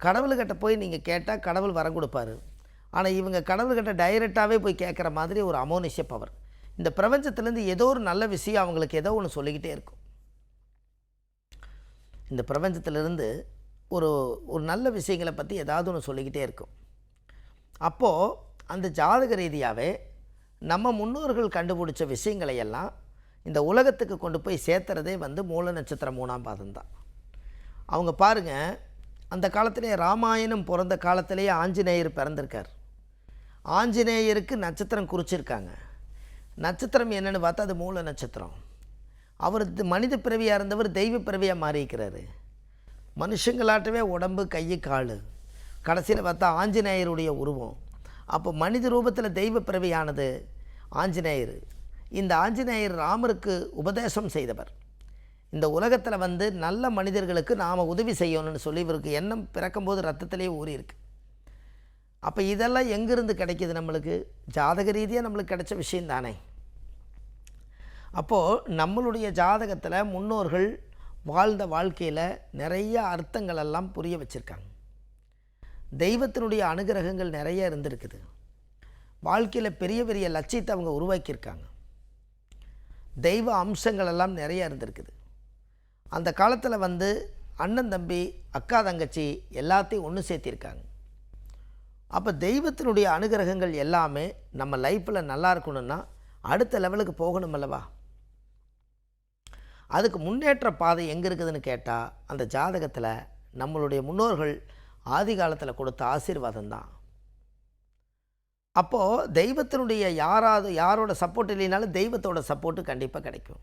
கடவுள்கிட்ட போய் நீங்கள் கேட்டால் கடவுள் வரம் கொடுப்பாரு. ஆனால் இவங்க கடவுள்கிட்ட டைரெக்டாகவே போய் கேட்குற மாதிரி ஒரு அமோனிஷ பவர். இந்த பிரபஞ்சத்துலேருந்து ஏதோ ஒரு நல்ல விஷயம் அவங்களுக்கு ஏதோ ஒன்று சொல்லிக்கிட்டே இருக்கும். இந்த பிரபஞ்சத்திலிருந்து ஒரு ஒரு நல்ல விஷயங்களை பற்றி ஏதாவது ஒன்று சொல்லிக்கிட்டே இருக்கும். அப்போது அந்த ஜாதக ரீதியாகவே நம்ம முன்னோர்கள் கண்டுபிடிச்ச விஷயங்களை எல்லாம் இந்த உலகத்துக்கு கொண்டு போய் சேர்த்துறதே மூல நட்சத்திரம் 3ஆம் பாதம் தான். அவங்க பாருங்கள், அந்த காலத்திலே ராமாயணம் பிறந்த காலத்திலேயே ஆஞ்சநேயர் பிறந்திருக்கார். ஆஞ்சநேயருக்கு நட்சத்திரம் குறிச்சிருக்காங்க. நட்சத்திரம் என்னென்னு பார்த்தா அது மூல நட்சத்திரம். அவர் மனித பிறவியாக இருந்தவர் தெய்வ பிறவியாக மாறியிருக்கிறாரு. மனுஷங்களாட்டவே உடம்பு கை கால், கடைசியில் பார்த்தா ஆஞ்சநேயருடைய உருவம். அப்போ மனித ரூபத்தில் தெய்வ பிறவியானது ஆஞ்சநேயர். இந்த ஆஞ்சநேயர் ராமருக்கு உபதேசம் செய்தவர். இந்த உலகத்தில் நல்ல மனிதர்களுக்கு நாம் உதவி செய்யணும்னு சொல்லி இவருக்கு எண்ணம் பிறக்கும்போது ரத்தத்திலே ஊறியிருக்கு. அப்போ இதெல்லாம் எங்கேருந்து கிடைக்கிது? நம்மளுக்கு ஜாதக ரீதியாக நம்மளுக்கு கிடைச்ச விஷயம் தானே. அப்போது நம்மளுடைய ஜாதகத்தில் முன்னோர்கள் வாழ்ந்த வாழ்க்கையில் நிறைய அர்த்தங்களெல்லாம் புரிய வச்சுருக்காங்க. தெய்வத்தினுடைய அனுகிரகங்கள் நிறைய இருந்திருக்குது. வாழ்க்கையில் பெரிய பெரிய லட்சியத்தை அவங்க உருவாக்கியிருக்காங்க. தெய்வ அம்சங்கள் எல்லாம் நிறைய இருந்திருக்குது. அந்த காலத்தில் அண்ணன் தம்பி அக்கா தங்கச்சி எல்லாத்தையும் ஒன்று சேர்த்திருக்காங்க. அப்போ தெய்வத்தினுடைய அனுகிரகங்கள் எல்லாமே நம்ம லைஃப்பில் நல்லா இருக்கணும்னா அடுத்த லெவலுக்கு போகணும் அல்லவா? அதுக்கு முன்னேற்ற பாதை எங்கே இருக்குதுன்னு கேட்டால் அந்த ஜாதகத்தில் நம்மளுடைய முன்னோர்கள் ஆதி காலத்தில் கொடுத்த ஆசீர்வாதம் தான். அப்போது தெய்வத்தினுடைய யாரோட சப்போர்ட் இல்லைனாலும் தெய்வத்தோட சப்போர்ட்டு கண்டிப்பாக கிடைக்கும்.